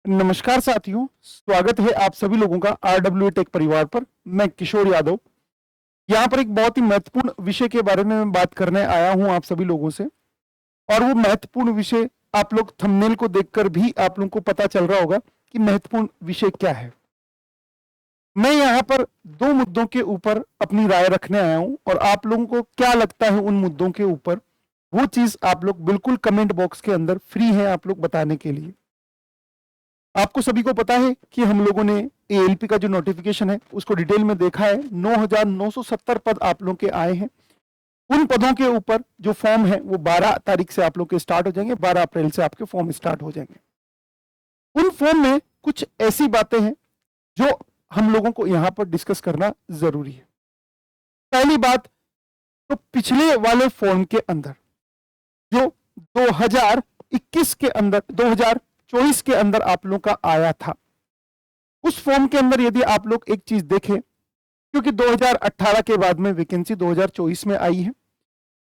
नमस्कार साथियों, स्वागत है आप सभी लोगों का आरडब्ल्यू टेक परिवार पर। मैं किशोर यादव यहाँ पर एक बहुत ही महत्वपूर्ण विषय के बारे में मैं बात करने आया हूं आप सभी लोगों से। और वो महत्वपूर्ण विषय आप लोग थंबनेल को देखकर भी आप लोगों को पता चल रहा होगा कि महत्वपूर्ण विषय क्या है। मैं यहाँ पर दो मुद्दों के ऊपर अपनी राय रखने आया हूं और आप लोगों को क्या लगता है उन मुद्दों के ऊपर, वो चीज आप लोग बिल्कुल कमेंट बॉक्स के अंदर फ्री है आप लोग बताने के लिए। आपको सभी को पता है कि हम लोगों ने एएलपी का जो नोटिफिकेशन है उसको डिटेल में देखा है। 9,970 पद आप लोगों के आए हैं। उन पदों के ऊपर जो फॉर्म है वो 12 तारीख से आप लोग के स्टार्ट हो जाएंगे, 12 अप्रैल से आपके फॉर्म स्टार्ट हो जाएंगे। उन फॉर्म में कुछ ऐसी बातें हैं जो हम लोगों को यहां पर डिस्कस करना जरूरी है। पहली बात, तो पिछले वाले फॉर्म के अंदर जो 2021 के अंदर 2024 के अंदर आप लोगों का आया था, उस फॉर्म के अंदर यदि आप लोग एक चीज देखें, क्योंकि 2018 के बाद में वैकेंसी 2024 में आई है,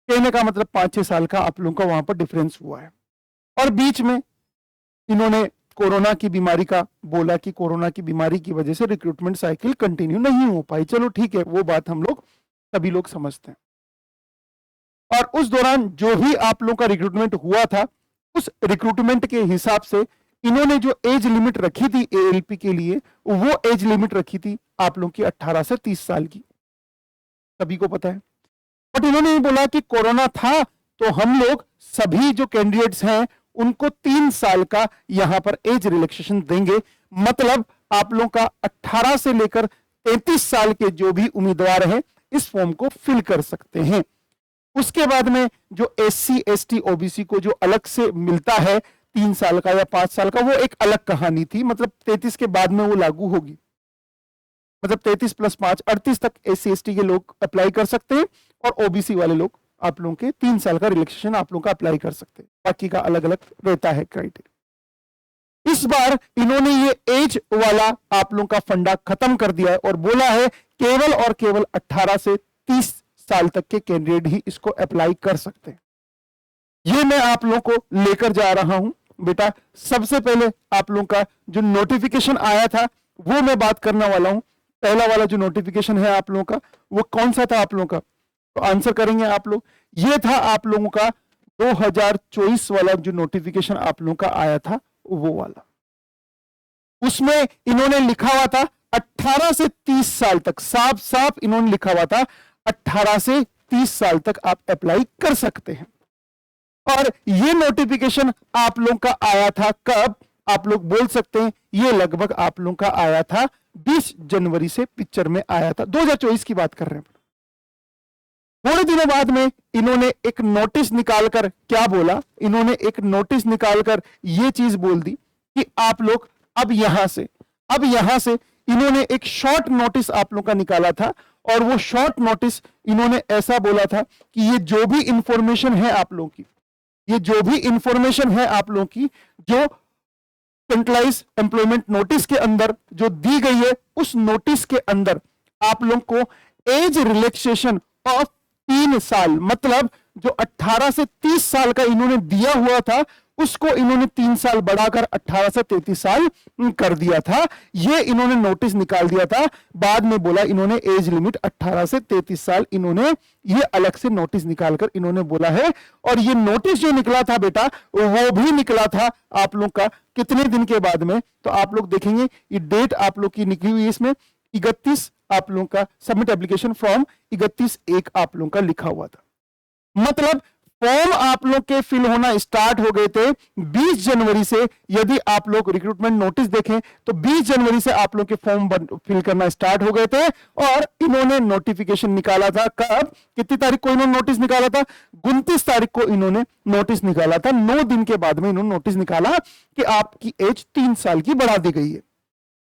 कहने का मतलब 5-6 साल का आप लोगों का वहां पर डिफरेंस हुआ है। और बीच में इन्होंने कोरोना की बीमारी का बोला कि कोरोना की बीमारी की वजह से रिक्रूटमेंट साइकिल कंटिन्यू नहीं हो पाई। चलो ठीक है, वो बात हम लोग सभी लोग समझते हैं। और उस दौरान जो भी आप लोगों का रिक्रूटमेंट हुआ था, उस रिक्रूटमेंट के हिसाब से इन्होंने जो एज लिमिट रखी थी एएलपी के लिए, वो एज लिमिट रखी थी आप लोगों की 18 से 30 साल की, सभी को पता है। बट इन्होंने ये बोला कि कोरोना था तो हम लोग सभी जो कैंडिडेट्स हैं उनको 3 साल का यहां पर एज रिलैक्सेशन देंगे। मतलब आप लोगों का 18 से लेकर 33 साल के जो भी उम्मीदवार हैं इस फॉर्म को फिल कर सकते हैं। उसके बाद में जो एससी एसटी ओबीसी को जो अलग से मिलता है 3 साल का या 5 साल का, वो एक अलग कहानी थी। मतलब 33 के बाद में वो लागू होगी। मतलब 33 + 5 38 तक एससी एसटी के लोग अप्लाई कर सकते हैं और ओबीसी वाले लोग आप लोगों के 3 साल का रिलैक्सेशन आप लोगों का अप्लाई कर सकते हैं। बाकी का अलग अलग रहता है क्राइटेरिया। इस बार इन्होंने ये एज वाला आप लोगों का फंडा खत्म कर दिया है और बोला है केवल और केवल 18 से 30 साल तक के कैंडिडेट ही इसको अप्लाई कर सकते हैं। ये मैं आप लोगों को लेकर जा रहा हूं। बेटा, सबसे पहले आप लोगों का जो नोटिफिकेशन आया था वो मैं बात करने वाला हूं। पहला वाला जो नोटिफिकेशन है आप लोगों का, वो कौन सा था आप लोगों का, तो आंसर करेंगे आप लोग। ये था आप लोगों का 2024 वाला जो नोटिफिकेशन आप लोगों का आया था, वो वाला। उसमें इन्होंने लिखा हुआ था 18 से 30 साल तक, साफ साफ इन्होंने लिखा हुआ था 18 से 30 साल तक आप अप्लाई कर सकते हैं। और ये नोटिफिकेशन आप लोगों का आया था कब, आप लोग बोल सकते हैं ये लगभग आप लोगों का आया था 20 जनवरी से पिक्चर में आया था। 2024 की बात कर रहे हैं। थोड़े दिनों बाद में इन्होंने एक नोटिस निकालकर क्या बोला, इन्होंने एक नोटिस निकालकर ये चीज बोल दी कि आप लोग अब यहां से इन्होंने एक शॉर्ट नोटिस आप लोगों का निकाला था। और वो शॉर्ट नोटिस इन्होंने ऐसा बोला था कि ये जो भी इंफॉर्मेशन है आप लोगों की, ये जो भी इंफॉर्मेशन है आप लोगों की, जो सेंट्रलाइज एम्प्लॉयमेंट नोटिस के अंदर जो दी गई है, उस नोटिस के अंदर आप लोगों को एज रिलैक्सेशन ऑफ 3 साल, मतलब जो 18 से 30 साल का इन्होंने दिया हुआ था उसको इन्होंने 3 साल बढ़ाकर 18 से 33 साल कर दिया था। ये इन्होंने नोटिस निकाल दिया था। बाद में बोला इन्होंने एज लिमिट 18 से 33 साल, इन्होंने ये अलग से नोटिस निकालकर इन्होंने बोला है। और ये नोटिस जो निकला था बेटा, वो भी निकला था आप लोग का कितने दिन के बाद में, तो आप लोग देखेंगे ये डेट आप लोग की निकली हुई है इसमें 31 आप लोगों का सबमिट एप्लीकेशन फॉर्म 31/1 आप लोगों का लिखा हुआ था। मतलब फॉर्म आप लोग के फिल होना स्टार्ट हो गए थे 20 जनवरी से। यदि आप लोग रिक्रूटमेंट नोटिस देखें तो 20 जनवरी से आप लोग के फॉर्म फिल करना स्टार्ट हो गए थे। और इन्होंने नोटिफिकेशन निकाला था कब, कितनी तारीख को इन्होंने नोटिस निकाला था, 29 तारीख को इन्होंने नोटिस निकाला था। 9 दिन के बाद में इन्होंने नोटिस निकाला कि आपकी एज 3 साल की बढ़ा दी गई है।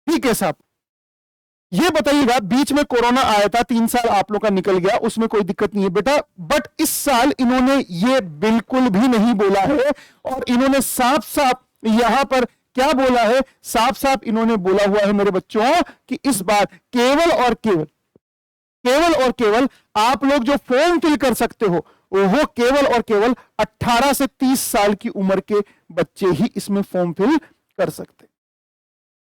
ठीक है साहब, ये बताइएगा बीच में कोरोना आया था, 3 साल आप लोग का निकल गया, उसमें कोई दिक्कत नहीं है बेटा। बट इस साल इन्होंने ये बिल्कुल भी नहीं बोला है। और इन्होंने साफ साफ यहां पर क्या बोला है, साफ साफ इन्होंने बोला हुआ है मेरे बच्चों कि इस बार केवल और केवल आप लोग जो फॉर्म फिल कर सकते हो वो केवल और केवल 18 से 30 साल की उम्र के बच्चे ही इसमें फॉर्म फिल कर सकते।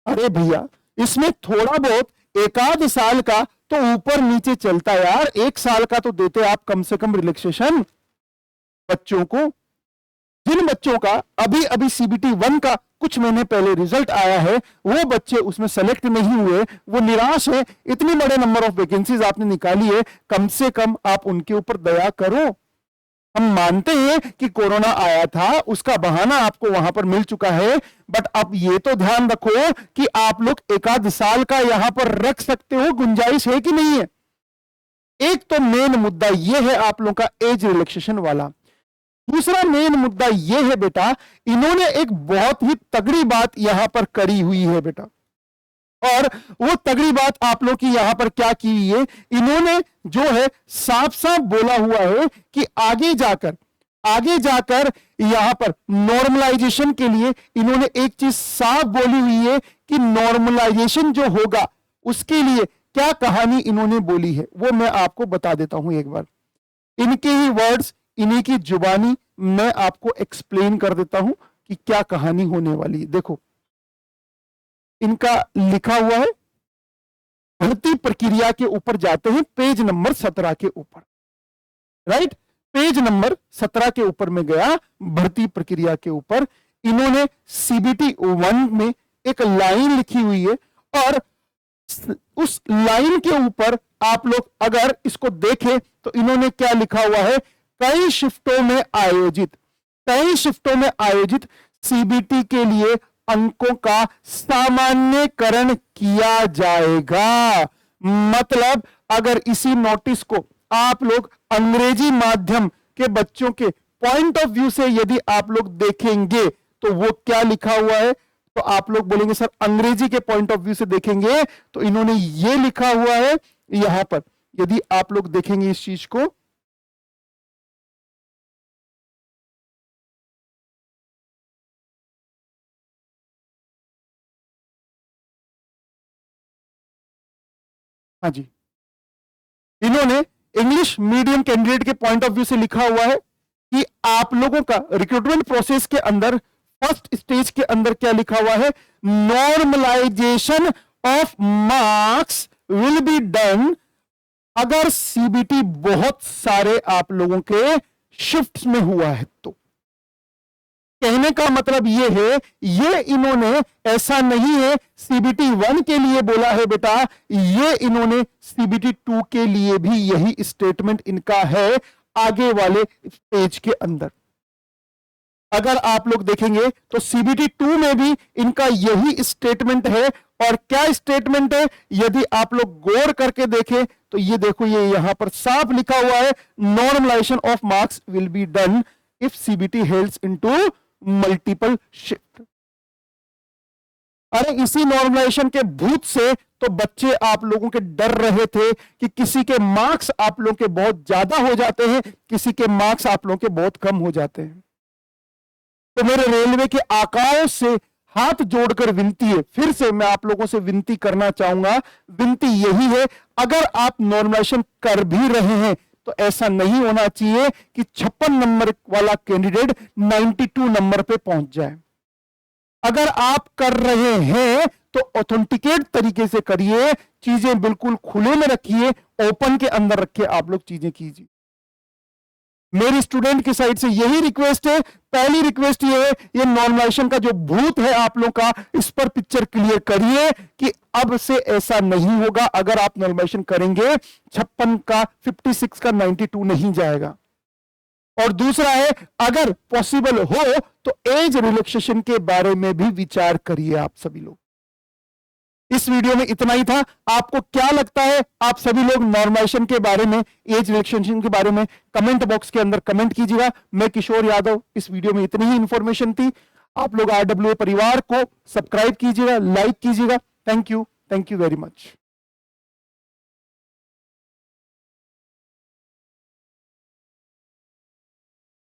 अरे भैया, इसमें थोड़ा बहुत एकाध साल का तो ऊपर नीचे चलता है यार, 1 साल का तो देते आप कम से कम रिलैक्सेशन बच्चों को। जिन बच्चों का अभी अभी सीबीटी 1 का कुछ महीने पहले रिजल्ट आया है, वो बच्चे उसमें सेलेक्ट नहीं हुए, वो निराश है। इतनी बड़े नंबर ऑफ वैकेंसीज आपने निकाली है, कम से कम आप उनके ऊपर दया करो। हम मानते हैं कि कोरोना आया था, उसका बहाना आपको वहां पर मिल चुका है, बट अब ये तो ध्यान रखो कि आप लोग एकाध साल का यहां पर रख सकते हो, गुंजाइश है कि नहीं है। एक तो मेन मुद्दा यह है आप लोगों का एज रिलैक्सेशन वाला। दूसरा मेन मुद्दा यह है बेटा, इन्होंने एक बहुत ही तगड़ी बात यहां पर करी हुई है बेटा, और वो तगड़ी बात आप लोग की यहां पर क्या की हुई है, इन्होंने जो है साफ साफ बोला हुआ है कि आगे जाकर यहां पर नॉर्मलाइजेशन के लिए इन्होंने एक चीज साफ बोली हुई है कि नॉर्मलाइजेशन जो होगा उसके लिए क्या कहानी इन्होंने बोली है, वो मैं आपको बता देता हूं एक बार। इनके ही वर्ड्स, इन्हीं की जुबानी मैं आपको एक्सप्लेन कर देता हूं कि क्या कहानी होने वाली है। देखो, इनका लिखा हुआ है, भर्ती प्रक्रिया के ऊपर जाते हैं, पेज नंबर 17 के ऊपर, राइट। पेज नंबर 17 के ऊपर में गया, भर्ती प्रक्रिया के ऊपर इन्होंने सीबीटी 1 में एक लाइन लिखी हुई है, और उस लाइन के ऊपर आप लोग अगर इसको देखें तो इन्होंने क्या लिखा हुआ है, कई शिफ्टों में आयोजित सीबीटी के लिए अंकों का सामान्यकरण किया जाएगा। मतलब अगर इसी नोटिस को आप लोग अंग्रेजी माध्यम के बच्चों के पॉइंट ऑफ व्यू से यदि आप लोग देखेंगे तो वो क्या लिखा हुआ है, तो आप लोग बोलेंगे सर अंग्रेजी के पॉइंट ऑफ व्यू से देखेंगे तो इन्होंने ये लिखा हुआ है यहां पर। यदि आप लोग देखेंगे इस चीज को, हाँ जी, इन्होंने इंग्लिश मीडियम कैंडिडेट के पॉइंट ऑफ व्यू से लिखा हुआ है कि आप लोगों का रिक्रूटमेंट प्रोसेस के अंदर फर्स्ट स्टेज के अंदर क्या लिखा हुआ है, normalisation of marks will be done अगर सीबीटी बहुत सारे आप लोगों के शिफ्ट्स में हुआ है तो। कहने का मतलब यह है, ये इन्होंने ऐसा नहीं है सीबीटी 1 के लिए बोला है बेटा, ये इन्होंने सीबीटी 2 के लिए भी यही स्टेटमेंट इनका है आगे वाले पेज के अंदर। अगर आप लोग देखेंगे तो सीबीटी 2 में भी इनका यही स्टेटमेंट है। और क्या स्टेटमेंट है, यदि आप लोग गौर करके देखें तो ये देखो, ये यहां पर साफ लिखा हुआ है, normalisation of marks will be done if CBT helds into multiple shift. अरे इसी नॉर्मलाइजेशन के भूत से तो बच्चे आप लोगों के डर रहे थे कि किसी के मार्क्स आप लोगों के बहुत ज्यादा हो जाते हैं, किसी के मार्क्स आप लोगों के बहुत कम हो जाते हैं। तो मेरे रेलवे के आकाओं से हाथ जोड़कर विनती है, फिर से मैं आप लोगों से विनती करना चाहूंगा, विनती यही है, अगर आप नॉर्मलाइजेशन कर भी रहे हैं तो ऐसा नहीं होना चाहिए कि 56 नंबर वाला कैंडिडेट 92 नंबर पे पहुंच जाए। अगर आप कर रहे हैं तो ऑथेंटिकेट तरीके से करिए, चीजें बिल्कुल खुले में रखिए, ओपन के अंदर रखिए, आप लोग चीजें कीजिए। मेरी स्टूडेंट की साइड से यही रिक्वेस्ट है। पहली रिक्वेस्ट ये है, ये नॉर्मलाइजेशन का जो भूत है आप लोग का, इस पर पिक्चर क्लियर करिए कि अब से ऐसा नहीं होगा। अगर आप नॉर्मलाइजेशन करेंगे 56 का 56 का 92 नहीं जाएगा। और दूसरा है, अगर पॉसिबल हो तो एज रिलैक्सेशन के बारे में भी विचार करिए आप सभी लोग। इस वीडियो में इतना ही था। आपको क्या लगता है, आप सभी लोग नॉर्मलाइजेशन के बारे में, एज रिलैक्सेशन के बारे में कमेंट बॉक्स के अंदर कमेंट कीजिएगा। मैं किशोर यादव, इस वीडियो में इतनी ही इंफॉर्मेशन थी। आप लोग RWA परिवार को सब्सक्राइब कीजिएगा, लाइक कीजिएगा। Thank you very much.